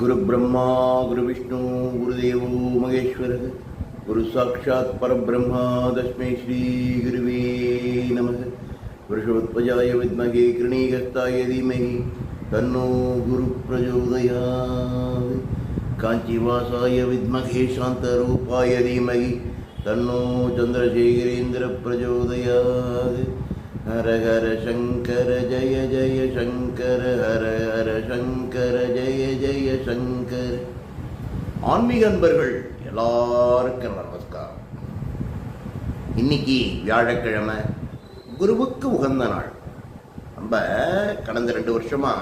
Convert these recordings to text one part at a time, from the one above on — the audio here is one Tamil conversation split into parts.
गुरु ब्रह्मा गुरु विष्णु गुरुदेवो महेश्वर गुरु साक्षात् परब्रह्मा तस्मै श्री गुरुवे नमः। वृषभध्वजाय विद्महे कृणीहस्ताय धीमहि तन्नो गुरु प्रचोदयात्। काञ्चीवासाय विद्महे शान्तरूपाय धीमहि तन्नो चन्द्रशेखरेन्द्र प्रचोदयात्। हर हर शंकर जय जय शंकर हर हर शंकर जय जय शंकर। ஆன்மீக அன்பர்கள் எல்லாருக்கும் நமஸ்காரம். இன்னைக்கு வியாழக்கிழமை, குருவுக்கு உகந்த நாள். நம்ம கடந்த 2 வருஷமா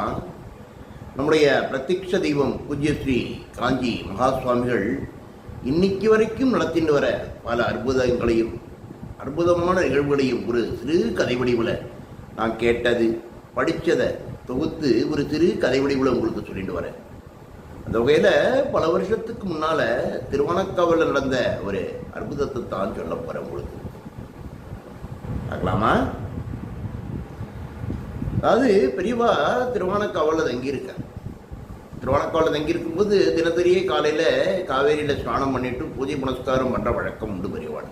நம்முடைய பிரத்யக்ஷ தெய்வம் பூஜ்ய ஸ்ரீ காஞ்சி மகா சுவாமிகள் இன்னைக்கு வரைக்கும் நடத்திட்டு வர பல அற்புதங்களையும் அற்புதமான நிகழ்வுகளையும் ஒரு சிறு கதை வடிவில் நான் கேட்டது படித்ததை தொகுத்து ஒரு சிறு கதை வடிவில் உங்களுக்கு சொல்லிட்டு வரேன். அந்த வகையில் பல வருஷத்துக்கு முன்னால் திருவானக்காவலில் நடந்த ஒரு அற்புதத்தை தான் சொல்ல போகிறேன் உங்களுக்கு. பார்க்கலாமா? அதாவது பெரியவா திருவானக்காவலில் தங்கியிருக்கேன். திருவானக்காவலில் தங்கியிருக்கும்போது தினசரியே காலையில் காவேரியில் ஸ்நானம் பண்ணிட்டு பூஜை புனஸ்காரம் பண்ணுற வழக்கம் உண்டு பெரியவாள்.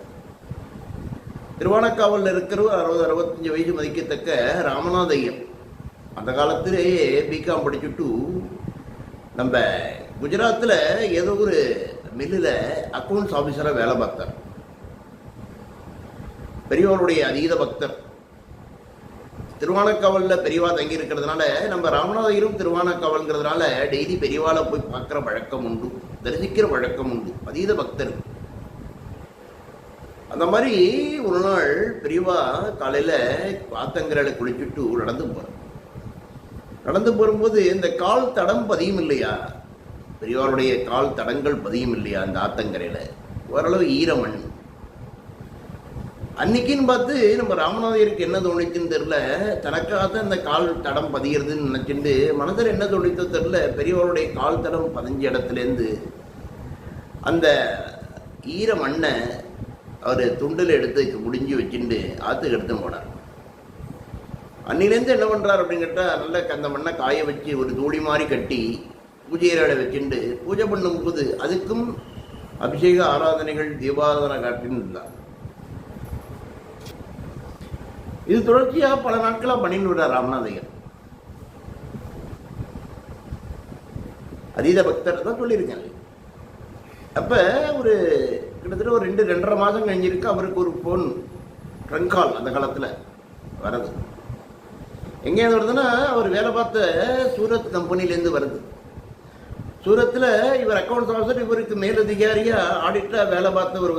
திருவானக்காவலில் இருக்கிற 60-65 வயசு மதிக்கத்தக்க ராமநாதையர் அந்த காலத்திலேயே பிகாம் படிச்சுட்டு நம்ம குஜராத்தில் ஏதோ ஒரு மில்லில் அக்கௌண்ட்ஸ் ஆஃபீஸராக வேலை பார்த்தார். பெரியவருடைய அதீத பக்தர். திருவானக்காவலில் பெரியவா தங்கி இருக்கிறதுனால நம்ம ராமநாதையரும் திருவானக்காவல்ங்கிறதுனால டெய்லி பெரியவாளை போய் பார்க்குற வழக்கம் உண்டு, தரிசிக்கிற வழக்கம் உண்டு. அதீத பக்தர். அந்த மாதிரி ஒரு நாள் பெரியவா காலையில் ஆத்தங்கரையில குளிச்சுட்டு நடந்து போகும்போது இந்த கால் தடம் பதியும் இல்லையா, பெரியவாருடைய கால் தடங்கள் பதியும் இல்லையா அந்த ஆத்தங்கரையில், ஓரளவு ஈரமண். அன்னைக்குன்னு பார்த்து நம்ம ராமநாதையருக்கு என்ன தோணிச்சுன்னு தெரில, தனக்காகத்தான் இந்த கால் தடம் பதிகிறதுன்னு நினச்சிட்டு மனதில் என்ன தோணித்தோ தெரில, பெரியவருடைய கால் தடம் பதிஞ்ச இடத்துலேருந்து அந்த ஈர மண்ணை அவர் துண்டில் எடுத்து முடிஞ்சு வச்சுட்டு ஆற்றுக்கு எடுத்து போனார். அன்னிலேருந்து என்ன பண்ணுறார் அப்படின்னு கேட்டால், நல்ல அந்த மண்ணை காய வச்சு ஒரு தூளி மாதிரி கட்டி பூஜை அறையில் வச்சுட்டு பூஜை பண்ணும்போது அதுக்கும் அபிஷேக ஆராதனைகள் தீபாராதனை காட்டின்னு இருந்தார். இது தொடர்ச்சியாக பல நாட்களாக பண்ணிட்டு விடுறார் ராமநாதையர். அதீத பக்தர் தான் சொல்லியிருக்கேன். அப்போ ஒரு கிட்டத்தட்ட ஒரு 2-2.5 மாதம் கழிஞ்சிருக்கு. அவருக்கு ஒரு ஃபோன் ட்ரங்க் கால் அந்த காலத்தில் வருது. எங்கேருந்து வருதுன்னா, அவர் வேலை பார்த்த சூரத் கம்பெனிலேருந்து வருது. சூரத்தில் இவர் அக்கௌண்ட்ஸ் ஆஃபீஸர், இவருக்கு மேலதிகாரியாக ஆடிட்டாக வேலை பார்த்தவர்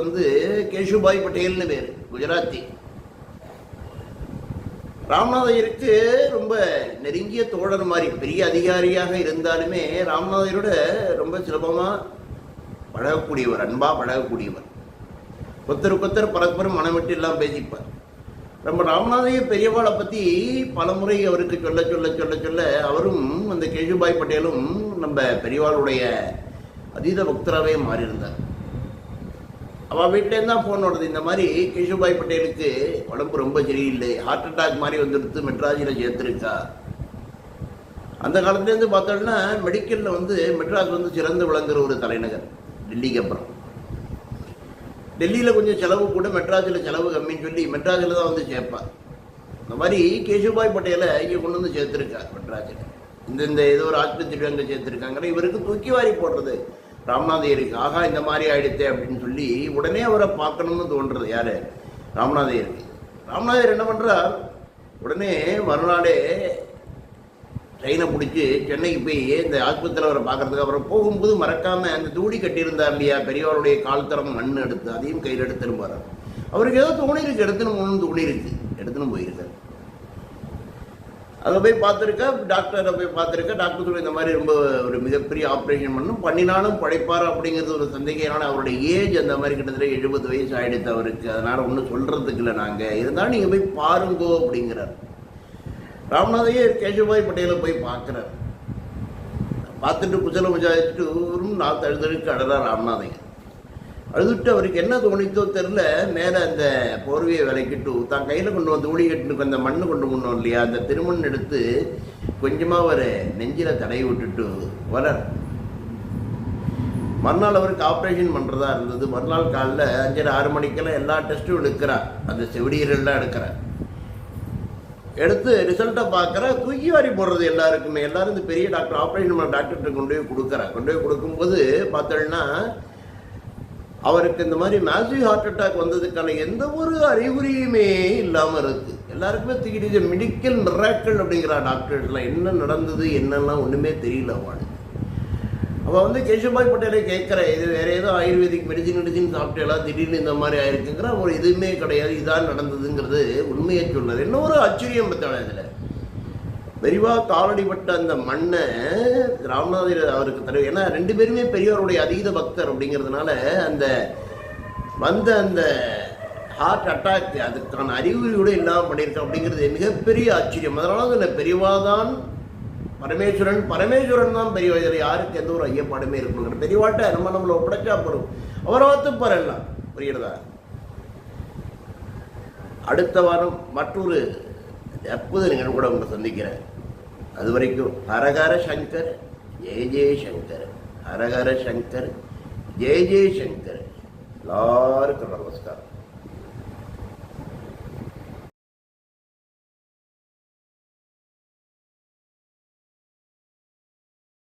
கேஷுபாய் பட்டேல்னு பேர், குஜராத்தி. ராமநாதையருக்கு ரொம்ப நெருங்கிய தோழர் மாதிரி, பெரிய அதிகாரியாக இருந்தாலுமே ராமநாதையரோட ரொம்ப சுலபமாக பழகக்கூடியவர், அன்பா பழகக்கூடியவர். கொத்தர் பரஸ்பரம் மனமிட்டு எல்லாம் பேசிப்பார். நம்ம ராமநாதையர் பெரியவாளை பற்றி பல முறை அவருக்கு சொல்ல அவரும் அந்த கேஷுபாய் பட்டேலும் நம்ம பெரியவாளுடைய அதீத பக்தராகவே மாறியிருந்தார். அவள் வீட்டிலேருந்து தான் ஃபோன் வருது, இந்த மாதிரி கேஷுபாய் பட்டேலுக்கு உடம்பு ரொம்ப சரியில்லை, ஹார்ட் அட்டாக் மாதிரி வந்துடுத்து, மெட்ராஸில் சேர்த்துருக்கா. அந்த காலத்துலேருந்து பார்த்தோம்னா மெடிக்கலில் மெட்ராஸ் சிறந்து விளங்குற ஒரு தலைநகர். டெல்லிக்கு அப்புறம் டெல்லியில் கொஞ்சம் செலவு கூட, மெட்ராஸில் செலவு கம்மின்னு சொல்லி மெட்ராஸில் தான் சேர்ப்பார். இந்த மாதிரி கேஷுபாய் பட்டேலை இங்கே கொண்டு சேர்த்துருக்கார் மெட்ராஸில். இந்த ஏதோ ஒரு ஆஸ்பத்திரி அங்கே சேர்த்துருக்காங்கன்னா இவருக்கு தூக்கி வாரி போடுறது ராமநாதையருக்கு. ஆகா, இந்த மாதிரி ஆகிடுத்தே அப்படின்னு சொல்லி உடனே அவரை பார்க்கணும்னு தோன்றுறது யார், ராமநாதையருக்கு. ராமநாதையர் என்ன பண்ணுறார், உடனே மறுநாளே ட்ரெயினை பிடிச்சி சென்னைக்கு போய் இந்த ஆஸ்பத்திரியில் அவரை பார்க்கறதுக்கு. அப்புறம் போகும்போது மறக்காமல் அந்த தூடி கட்டியிருந்தார் இல்லையா, பெரியவருடைய கால் தரம் மண் எடுத்து அதையும் கையில் எடுத்துன்னு போகிறார். அவருக்கு ஏதோ தோணிருக்கு, எடுத்துன்னு தோணிருக்கு, எடுத்துன்னு போயிருக்கார். அதை போய் பார்த்துருக்கா, டாக்டரை போய் பார்த்துருக்கா. டாக்டர் சொல்லி இந்த மாதிரி ரொம்ப ஒரு மிகப்பெரிய ஆப்ரேஷன் பண்ணினாலும் படைப்பார் அப்படிங்கிறது ஒரு சந்தேகம். அவருடைய ஏஜ் அந்த மாதிரி கிட்டத்தட்ட 70 வயசு ஆகிடுது அவருக்கு. அதனால் ஒன்றும் சொல்கிறதுக்கு இல்லை, நாங்கள் இருந்தாலும் நீங்கள் போய் பாருங்கோ அப்படிங்கிறார். ராமநாதையர் கேஷுபாய் பட்டேலை போய் பார்க்குறார். பார்த்துட்டு குசலம் விசாரிச்சுட்டு ஒரு 4 அழுதழுக்கு அழறார் ராமநாதையர். அழுதுட்டு அவருக்கு என்ன தோணித்தோ தெரில, மேலே அந்த போர்வையை விளக்கிட்டு தான் கையில் கொண்டு வந்து ஊடி கட்டுனுக்கு அந்த மண்ணு கொண்டு முன்னோம் இல்லையா, அந்த திருமண் எடுத்து கொஞ்சமாக ஒரு நெஞ்சில் தடவி விட்டுட்டு வளர் மறுநாள் அவருக்கு ஆப்ரேஷன் பண்ணுறதா இருந்தது. மறுநாள் காலைல 5:30 6 மணிக்கெல்லாம் எல்லா டெஸ்ட்டும் எடுக்கிறார், அந்த செவிலியர்கள்லாம் எடுக்கிறார். எடுத்து ரிசல்ட்டை பார்க்குற தூக்கி வாரி போடுறது எல்லாருக்குமே. எல்லாரும் இந்த பெரிய டாக்டர் ஆப்ரேஷன் பண்ண டாக்டர்கிட்ட கொண்டு போய் கொடுக்கும்போது பார்த்தோன்னா அவருக்கு இந்த மாதிரி மேசிவ் ஹார்ட் அட்டாக் வந்ததுக்கான எந்த ஒரு அறிகுறியுமே இல்லாமல் இருக்குது. எல்லாருக்குமே தூக்கிட்டு மெடிக்கல் மிராக்கிள் அப்படிங்கிற டாக்டர்ஸ்லாம் என்ன நடந்தது என்னெல்லாம் ஒன்றுமே தெரியல. அவள் கேஷுபாய் பட்டேலே கேட்குற, இது வேறு ஏதோ ஆயுர்வேதிக் மெடிசின் சாப்பிட்டு எல்லாம் திடீர்னு இந்த மாதிரி ஆயிருக்குங்கிற ஒரு இதுவுமே கிடையாது, இதான் நடந்ததுங்கிறது உண்மையை சொன்னது. இன்னொரு ஆச்சரியம் பார்த்தாலும் இதில் விரிவாக காலடிப்பட்ட அந்த மண்ணை ராமநாதர் அவருக்கு தருவது. ஏன்னா 2 பேருமே பெரியவருடைய அதீத பக்தர் அப்படிங்கிறதுனால அந்த ஹார்ட் அட்டாக் அதுக்கான அறிகுறியோடு இல்லாமல் பண்ணியிருக்கேன் அப்படிங்கிறது மிகப்பெரிய ஆச்சரியம். அதனால அந்த பெரியவாதான் பரமேஸ்வரன் தான் பெரியவா. இதில் யாருக்கு எந்த ஒரு ஐயப்பாடுமே இருக்கணுங்கிற பெரியவாட்ட நம்மளை ஒப்படைச்சா போடும், அவரை பார்த்துப்பார் எல்லாம். புரியுறதா? அடுத்த வாரம் மற்றொரு அற்புத நிகழ்வு கூட உங்களை சந்திக்கிறேன். அது வரைக்கும் ஹரஹர சங்கர் ஜெய ஜெயசங்கர், ஹரஹர சங்கர் ஜெய ஜெயசங்கர். எல்லாருக்கும் நமஸ்காரம்.